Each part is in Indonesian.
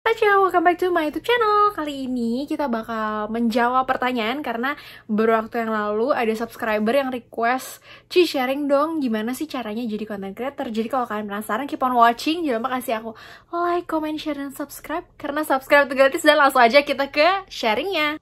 Aja, welcome back to my YouTube channel. Kali ini kita bakal menjawab pertanyaan karena beberapa waktu yang lalu ada subscriber yang request, "Ci, sharing dong gimana sih caranya jadi content creator." Jadi kalau kalian penasaran, keep on watching. Jangan lupa kasih aku like, comment, share, dan subscribe karena subscribe itu gratis. Dan langsung aja kita ke sharingnya.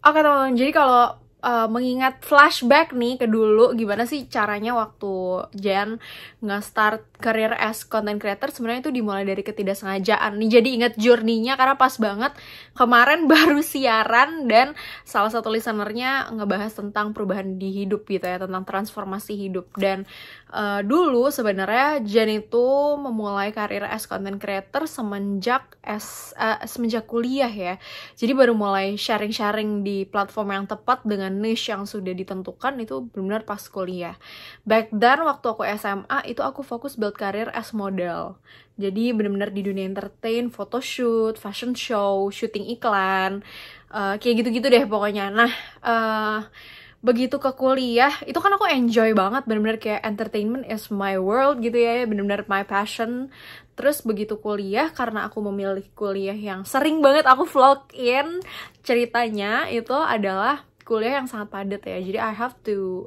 Oke teman-teman, jadi kalau mengingat flashback nih ke dulu, gimana sih caranya waktu Jen nge-start career as content creator, sebenarnya itu dimulai dari ketidaksengajaan nih. Jadi inget journey-nya karena pas banget kemarin baru siaran dan salah satu listenernya ngebahas tentang perubahan di hidup gitu ya, tentang transformasi hidup. Dan dulu sebenarnya Jen itu memulai karir as content creator semenjak kuliah ya. Jadi baru mulai sharing-sharing di platform yang tepat dengan niche yang sudah ditentukan itu benar-benar pas kuliah. Back then waktu aku SMA itu aku fokus build karir as model. Jadi benar-benar di dunia entertain, photoshoot, fashion show, syuting iklan, kayak gitu-gitu deh pokoknya. Nah, begitu ke kuliah, itu kan aku enjoy banget, bener-bener kayak entertainment is my world gitu ya, bener-bener my passion. Terus begitu kuliah, karena aku memilih kuliah yang sering banget aku vlog in, ceritanya itu adalah kuliah yang sangat padat ya, jadi I have to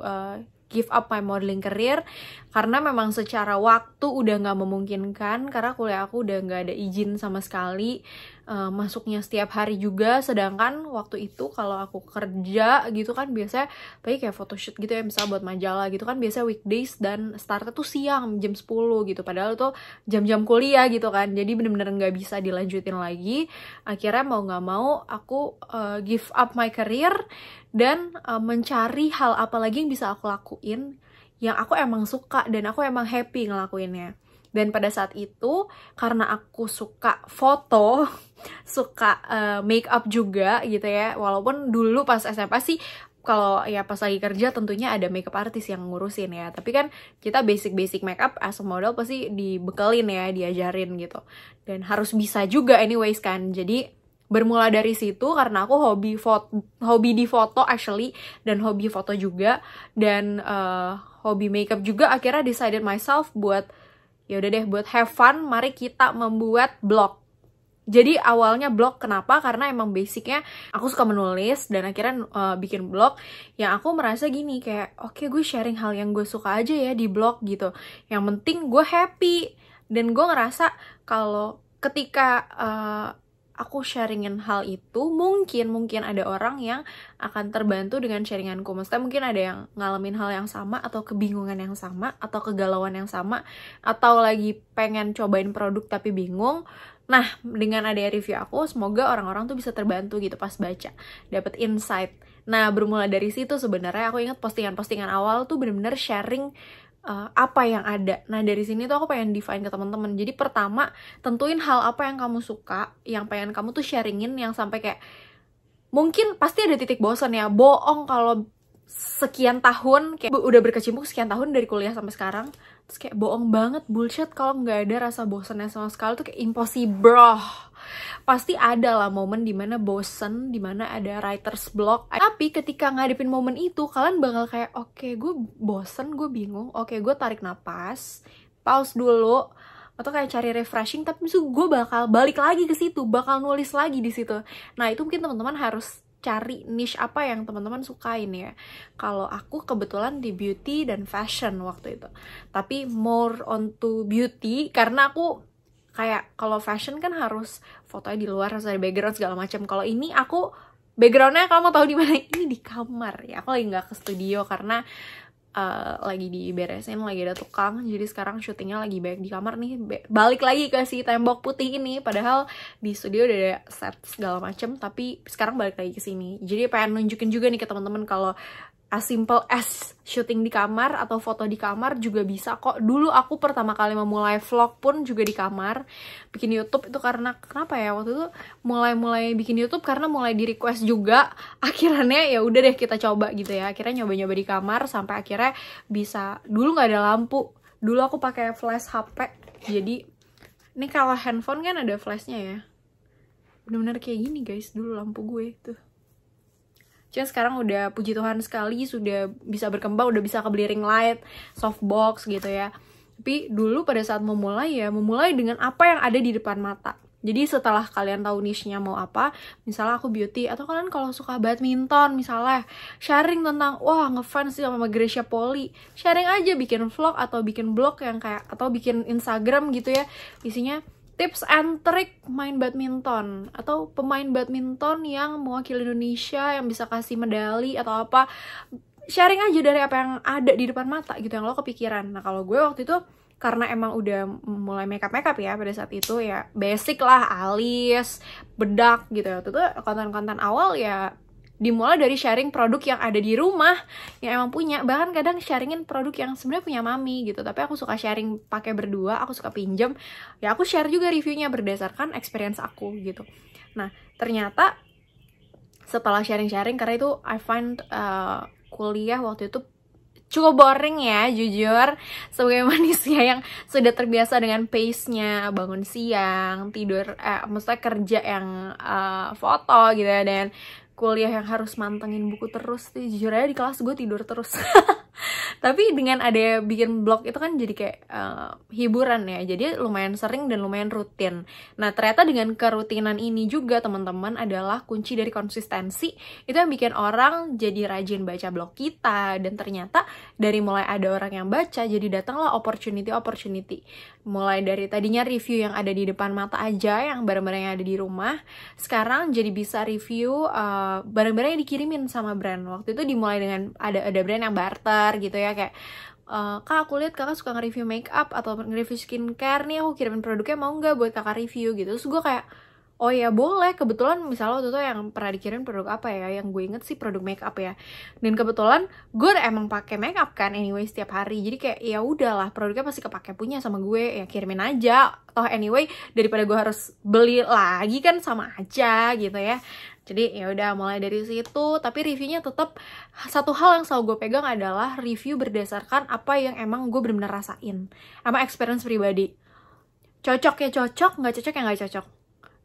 give up my modeling career karena memang secara waktu udah nggak memungkinkan, karena kuliah aku udah nggak ada izin sama sekali, masuknya setiap hari juga. Sedangkan waktu itu kalau aku kerja gitu kan biasanya kayak photoshoot gitu ya, misalnya buat majalah gitu kan biasanya weekdays dan startnya tuh siang jam 10 gitu, padahal itu jam-jam kuliah gitu kan, jadi bener-bener nggak bisa dilanjutin lagi. Akhirnya mau nggak mau aku give up my career dan mencari hal apa lagi yang bisa aku lakuin yang aku emang suka dan aku emang happy ngelakuinnya. Dan pada saat itu karena aku suka foto, suka make up juga gitu ya, walaupun dulu pas SMA sih kalau ya pas lagi kerja tentunya ada makeup artist yang ngurusin ya, tapi kan kita basic makeup as a model pasti dibekelin ya, diajarin gitu, dan harus bisa juga anyways kan. Jadi bermula dari situ karena aku hobi di foto actually, dan hobi foto juga, dan hobi makeup juga. Akhirnya decided myself buat ya udah deh, buat have fun, mari kita membuat blog. Jadi awalnya blog kenapa? Karena emang basicnya aku suka menulis, dan akhirnya bikin blog yang aku merasa gini kayak oke, gue sharing hal yang gue suka aja ya di blog gitu, yang penting gue happy. Dan gue ngerasa kalau ketika aku sharingin hal itu, mungkin ada orang yang akan terbantu dengan sharinganku. Maksudnya mungkin ada yang ngalamin hal yang sama, atau kebingungan yang sama, atau kegalauan yang sama, atau lagi pengen cobain produk tapi bingung. Nah, dengan ada review aku, semoga orang-orang tuh bisa terbantu gitu pas baca, dapet insight. Nah, bermula dari situ sebenarnya aku ingat postingan-postingan awal tuh bener-bener sharing apa yang ada. Nah, dari sini tuh aku pengen define ke teman-teman. Jadi pertama, tentuin hal apa yang kamu suka, yang pengen kamu tuh sharingin, yang sampai kayak mungkin pasti ada titik bosan ya. Bohong kalau sekian tahun, kayak udah berkecimpung sekian tahun dari kuliah sampai sekarang, terus kayak bohong banget, bullshit kalau nggak ada rasa bosannya sama sekali tuh kayak impossible. Pasti ada lah momen dimana bosen, dimana ada writer's block. Tapi ketika ngadepin momen itu, kalian bakal kayak oke, gue bosen, gue bingung, oke, gue tarik napas, pause dulu, atau kayak cari refreshing, tapi gue bakal balik lagi ke situ, bakal nulis lagi di situ. Nah, itu mungkin teman-teman harus cari niche apa yang teman-teman sukain ya. Kalau aku kebetulan di beauty dan fashion waktu itu, tapi more onto beauty karena aku kayak kalau fashion kan harus fotonya di luar, harus ada background segala macam. Kalau ini aku backgroundnya, kalau mau tahu di mana, ini di kamar ya. Aku lagi nggak ke studio karena lagi diberesin, lagi ada tukang. Jadi sekarang syutingnya lagi baik di kamar nih, balik lagi ke si tembok putih ini. Padahal di studio udah ada set segala macam, tapi sekarang balik lagi ke sini. Jadi pengen nunjukin juga nih ke teman-teman kalau as simple as syuting di kamar atau foto di kamar juga bisa kok. Dulu aku pertama kali memulai vlog pun juga di kamar. Bikin YouTube itu karena kenapa ya, waktu itu mulai bikin YouTube karena mulai di request juga. Akhirnya ya udah deh kita coba gitu ya. Akhirnya nyoba-nyoba di kamar sampai akhirnya bisa. Dulu nggak ada lampu. Dulu aku pakai flash HP. Jadi ini kalau handphone kan ada flashnya ya. Bener-bener kayak gini guys dulu lampu gue tuh. Cuma sekarang udah puji Tuhan sekali sudah bisa berkembang, udah bisa kebeli ring light, softbox gitu ya. Tapi dulu pada saat memulai dengan apa yang ada di depan mata. Jadi setelah kalian tahu niche-nya mau apa, misalnya aku beauty, atau kalian kalau suka badminton misalnya, sharing tentang, wah ngefans sih sama Gracia Poli, sharing aja, bikin vlog atau bikin blog yang kayak, atau bikin Instagram gitu ya, isinya tips and trick main badminton, atau pemain badminton yang mewakili Indonesia, yang bisa kasih medali atau apa, sharing aja dari apa yang ada di depan mata gitu, yang lo kepikiran. Nah kalau gue waktu itu, karena emang udah mulai makeup ya pada saat itu ya, basic lah, alis, bedak gitu ya. Itu konten-konten awal ya dimulai dari sharing produk yang ada di rumah yang emang punya, bahkan kadang sharingin produk yang sebenarnya punya mami gitu, tapi aku suka sharing pakai berdua, aku suka pinjem ya, aku share juga reviewnya berdasarkan experience aku gitu. Nah ternyata setelah sharing-sharing, karena itu I find kuliah waktu itu cukup boring ya, jujur, sebagai manusia yang sudah terbiasa dengan pace-nya, bangun siang, tidur, maksudnya kerja yang foto gitu ya, dan kuliah yang harus mantengin buku terus. Jujur aja di kelas gue tidur terus. Tapi dengan ada bikin blog itu kan jadi kayak hiburan ya, jadi lumayan sering dan lumayan rutin. Nah ternyata dengan kerutinan ini juga teman-teman adalah kunci dari konsistensi, itu yang bikin orang jadi rajin baca blog kita. Dan ternyata dari mulai ada orang yang baca, jadi datanglah opportunity. Mulai dari tadinya review yang ada di depan mata aja, yang barang-barang yang ada di rumah, sekarang jadi bisa review barang-barang yang dikirimin sama brand. Waktu itu dimulai dengan ada brand yang barter gitu ya, kayak kak aku lihat kakak suka nge-review makeup atau nge-review skincare nih, aku kirimin produknya mau nggak buat kakak review gitu. Terus gue kayak oh ya boleh, kebetulan misalnya waktu itu yang pernah dikirim produk apa ya, yang gue inget sih produk makeup ya, dan kebetulan gue emang pakai makeup kan anyway setiap hari, jadi kayak ya udahlah produknya pasti kepake punya sama gue, ya kirimin aja, toh anyway daripada gue harus beli lagi kan sama aja gitu ya. Jadi ya udah mulai dari situ. Tapi reviewnya tetap satu hal yang selalu gue pegang adalah review berdasarkan apa yang emang gue benar-benar rasain, emang experience pribadi. Cocok ya cocok, nggak cocok ya nggak cocok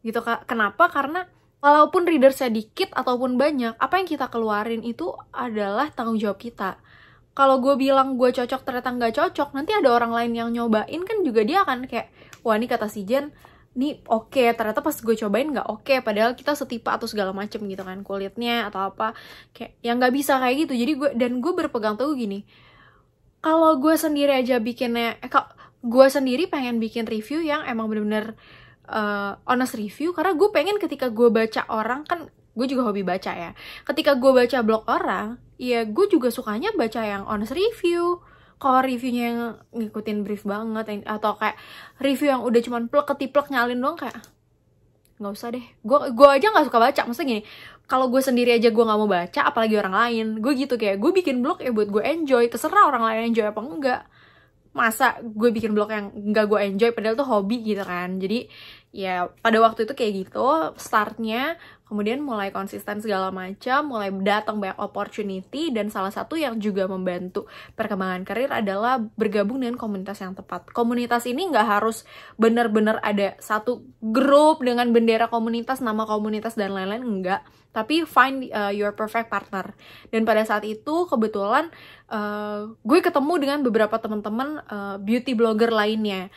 gitu. Kenapa? Karena walaupun reader sedikit ataupun banyak, apa yang kita keluarin itu adalah tanggung jawab kita. Kalau gue bilang gue cocok ternyata nggak cocok, nanti ada orang lain yang nyobain kan juga dia akan kayak, wah ini kata si Jen nih oke, ternyata pas gue cobain nggak oke, padahal kita setipe atau segala macem gitu kan, kulitnya atau apa, kayak yang nggak bisa kayak gitu. Jadi gue berpegang teguh gini, kalau gue sendiri aja bikinnya, gue sendiri pengen bikin review yang emang bener-bener honest review, karena gue pengen ketika gue baca orang, kan gue juga hobi baca ya, ketika gue baca blog orang, ya gue juga sukanya baca yang honest review. Kalau reviewnya yang ngikutin brief banget, atau kayak review yang udah cuman plek ketiplek nyalin doang, kayak nggak usah deh. Gue aja nggak suka baca. Maksudnya gini, kalau gue sendiri aja gue nggak mau baca, apalagi orang lain. Gue gitu, kayak gue bikin blog ya buat gue enjoy, terserah orang lain enjoy apa enggak. Masa gue bikin blog yang nggak gue enjoy padahal tuh hobi gitu kan. Jadi ya pada waktu itu kayak gitu startnya. Kemudian mulai konsisten segala macam, mulai datang banyak opportunity, dan salah satu yang juga membantu perkembangan karir adalah bergabung dengan komunitas yang tepat. Komunitas ini nggak harus benar-benar ada satu grup dengan bendera komunitas, nama komunitas dan lain-lain, enggak. Tapi find your perfect partner. Dan pada saat itu kebetulan gue ketemu dengan beberapa teman-teman beauty blogger lainnya.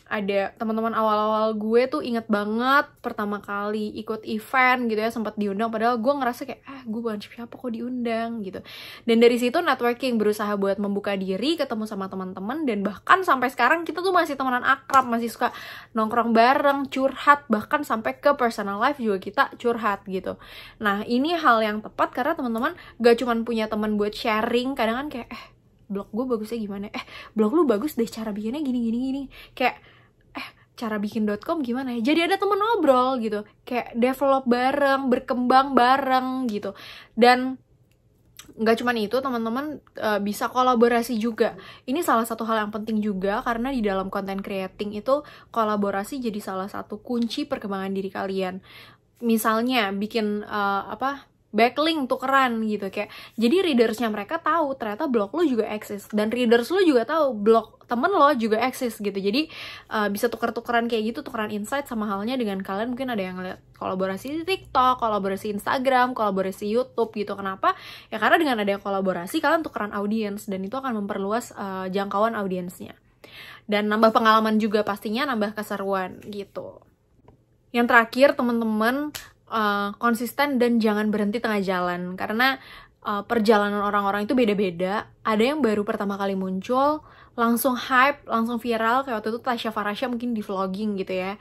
Ada teman-teman awal-awal gue tuh inget banget pertama kali ikut event gitu ya, sempat diundang, padahal gue ngerasa kayak gue bukan siapa kok diundang gitu. Dan dari situ networking, berusaha buat membuka diri, ketemu sama teman-teman, dan bahkan sampai sekarang kita tuh masih temenan akrab, masih suka nongkrong bareng, curhat, bahkan sampai ke personal life juga kita curhat gitu. Nah ini hal yang tepat karena teman-teman gak cuman punya teman buat sharing, kadang kan kayak blog gue bagusnya gimana, blog lu bagus deh, cara bikinnya gini, kayak cara bikin.com gimana ya, jadi ada temen ngobrol gitu, kayak develop bareng, berkembang bareng gitu. Dan nggak cuman itu, teman-teman bisa kolaborasi juga. Ini salah satu hal yang penting juga, karena di dalam content creating itu kolaborasi jadi salah satu kunci perkembangan diri kalian. Misalnya bikin backlink tukeran gitu, kayak jadi readersnya mereka tahu ternyata blog lo juga eksis, dan readers lo juga tahu blog temen lo juga eksis gitu. Jadi bisa tuker-tukeran kayak gitu, tukeran insight. Sama halnya dengan kalian mungkin ada yang lihat kolaborasi di TikTok, kolaborasi Instagram, kolaborasi YouTube gitu. Kenapa? Ya karena dengan ada kolaborasi kalian tukeran audiens, dan itu akan memperluas jangkauan audiensnya, dan nambah pengalaman juga pastinya, nambah keseruan gitu. Yang terakhir teman-teman, konsisten dan jangan berhenti tengah jalan, karena perjalanan orang-orang itu beda-beda. Ada yang baru pertama kali muncul langsung hype, langsung viral, kayak waktu itu Tasya Farasya mungkin di vlogging gitu ya.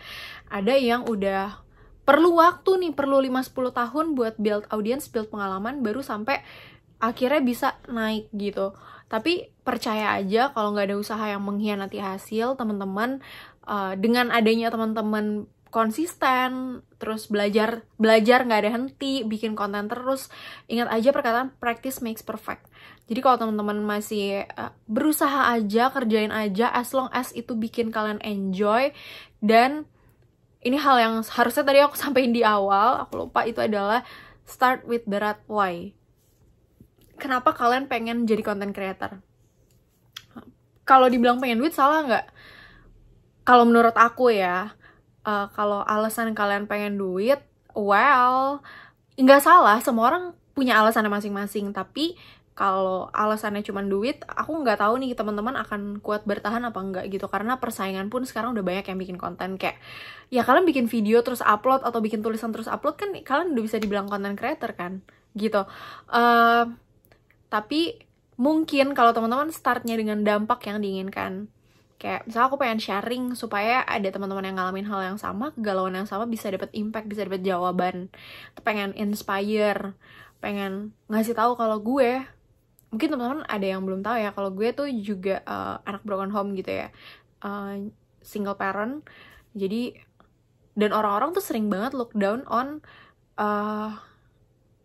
Ada yang udah perlu waktu nih, perlu 5-10 tahun buat build audience, build pengalaman, baru sampai akhirnya bisa naik gitu. Tapi percaya aja kalau nggak ada usaha yang mengkhianati hasil, teman-teman. Dengan adanya teman-teman konsisten, terus belajar nggak ada henti, bikin konten terus. Ingat aja perkataan practice makes perfect. Jadi kalau teman-teman masih berusaha aja, kerjain aja, as long as itu bikin kalian enjoy. Dan ini hal yang harusnya tadi aku sampaikan di awal, aku lupa, itu adalah start with the right why. Kenapa kalian pengen jadi content creator? Kalau dibilang pengen duit, salah nggak? Kalau menurut aku ya, kalau alasan kalian pengen duit, well, nggak salah, semua orang punya alasannya masing-masing. Tapi kalau alasannya cuma duit, aku nggak tahu nih teman-teman akan kuat bertahan apa enggak gitu. Karena persaingan pun sekarang udah banyak yang bikin konten, kayak ya kalian bikin video terus upload atau bikin tulisan terus upload, kan kalian udah bisa dibilang content creator kan gitu. Tapi mungkin kalau teman-teman startnya dengan dampak yang diinginkan, kayak misalnya aku pengen sharing supaya ada teman-teman yang ngalamin hal yang sama, kegalauan yang sama, bisa dapat impact, bisa dapat jawaban. Pengen inspire, pengen ngasih tahu kalau gue, mungkin teman-teman ada yang belum tahu ya, kalau gue tuh juga anak broken home gitu ya, single parent. Jadi, dan orang-orang tuh sering banget look down on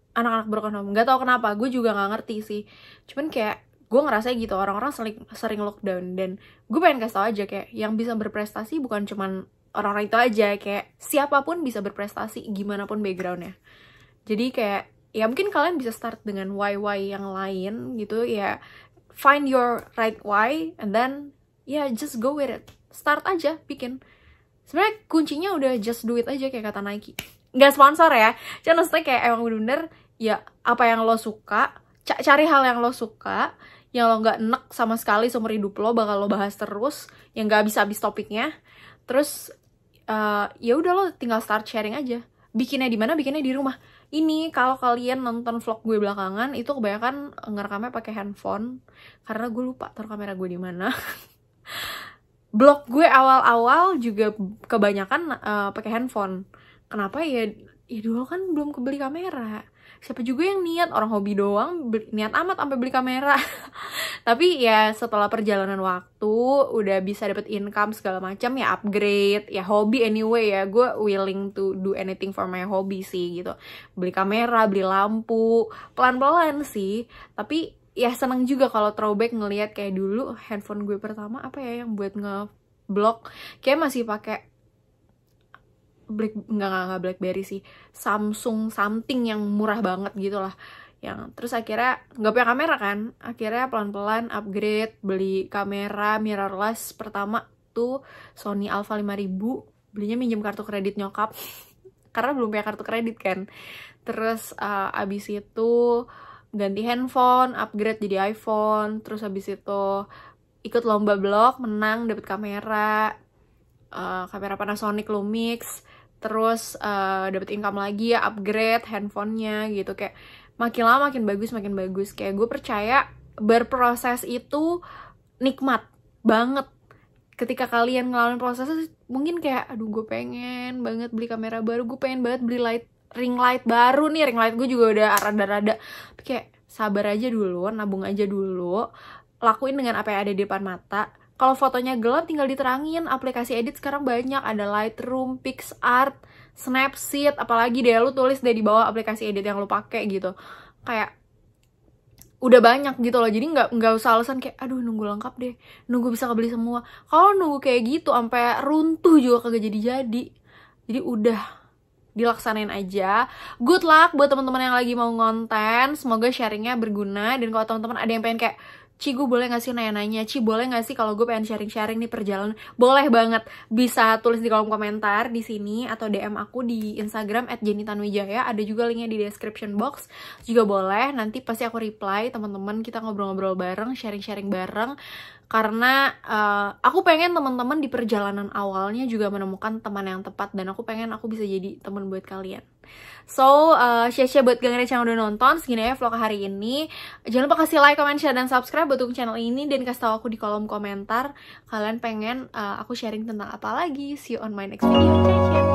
anak-anak broken home. Gak tau kenapa, gue juga gak ngerti sih. Cuman kayak gue ngerasa gitu, orang-orang sering lockdown. Dan gue pengen kasih tau aja, kayak yang bisa berprestasi bukan cuman orang-orang itu aja, kayak siapapun bisa berprestasi, gimana pun backgroundnya. Jadi kayak ya mungkin kalian bisa start dengan why yang lain gitu ya, find your right why and then ya just go with it, start aja bikin. Sebenarnya kuncinya udah just do it aja, kayak kata Nike. Nggak sponsor ya, cuman maksudnya kayak emang bener-bener ya apa yang lo suka, cari hal yang lo suka, yang lo nggak enek sama sekali seumur hidup lo, bakal lo bahas terus, yang nggak habis-habis topiknya. Terus ya udah lo tinggal start sharing aja. Bikinnya di mana? Bikinnya di rumah. Ini kalau kalian nonton vlog gue belakangan, itu kebanyakan ngerekamnya pakai handphone karena gue lupa taruh kamera gue di mana. Blog gue awal-awal juga kebanyakan pakai handphone. Kenapa ya? Ya dulu kan belum kebeli kamera. Siapa juga yang niat, orang hobi doang, niat amat sampai beli kamera. Tapi ya setelah perjalanan waktu, udah bisa dapet income segala macam, ya upgrade, ya hobi anyway ya, gue willing to do anything for my hobby sih gitu. Beli kamera, beli lampu, pelan-pelan sih. Tapi ya seneng juga kalau throwback ngelihat kayak dulu handphone gue pertama apa ya yang buat nge-vlog, kayak masih pakai nggak BlackBerry sih, Samsung something yang murah banget gitu lah. Yang terus akhirnya nggak punya kamera kan, akhirnya pelan-pelan upgrade, beli kamera mirrorless. Pertama tuh Sony Alpha 5000, belinya minjem kartu kredit nyokap karena belum punya kartu kredit kan. Terus abis itu ganti handphone, upgrade jadi iPhone. Terus abis itu ikut lomba vlog, menang, dapet kamera Panasonic Lumix. Terus dapet income lagi ya, upgrade handphonenya gitu. Kayak makin lama makin bagus. Kayak gue percaya berproses itu nikmat banget. Ketika kalian ngalamin prosesnya, mungkin kayak aduh gue pengen banget beli kamera baru, gue pengen banget beli ring light baru nih. Ring light gue juga udah rada-rada. Tapi kayak sabar aja dulu, nabung aja dulu, lakuin dengan apa yang ada di depan mata. Kalau fotonya gelap tinggal diterangin, aplikasi edit sekarang banyak, ada Lightroom, PixArt, Snapseed, apalagi deh lu tulis deh di bawah aplikasi edit yang lu pakai gitu. Kayak udah banyak gitu loh. Jadi nggak usah alasan kayak aduh nunggu lengkap deh, nunggu bisa kebeli semua. Kalau nunggu kayak gitu sampai runtuh juga kagak jadi. Jadi udah dilaksanain aja. Good luck buat teman-teman yang lagi mau ngonten, semoga sharingnya berguna. Dan kalau teman-teman ada yang pengen kayak, Ci, gue boleh gak sih nanya-nanya? Ci, boleh gak sih kalau gue pengen sharing-sharing nih perjalanan? Boleh banget. Bisa tulis di kolom komentar di sini atau DM aku di Instagram @jennytanwijaya. Ada juga linknya di description box. Juga boleh. Nanti pasti aku reply teman-teman. Kita ngobrol-ngobrol bareng, sharing-sharing bareng. Karena aku pengen teman-teman di perjalanan awalnya juga menemukan teman yang tepat. Dan aku pengen aku bisa jadi teman buat kalian. So, share buat kalian yang udah nonton. Segini aja vlog hari ini. Jangan lupa kasih like, comment, share, dan subscribe buat dukung channel ini. Dan kasih tahu aku di kolom komentar kalian pengen aku sharing tentang apa lagi. See you on my next video. Ciao, ciao.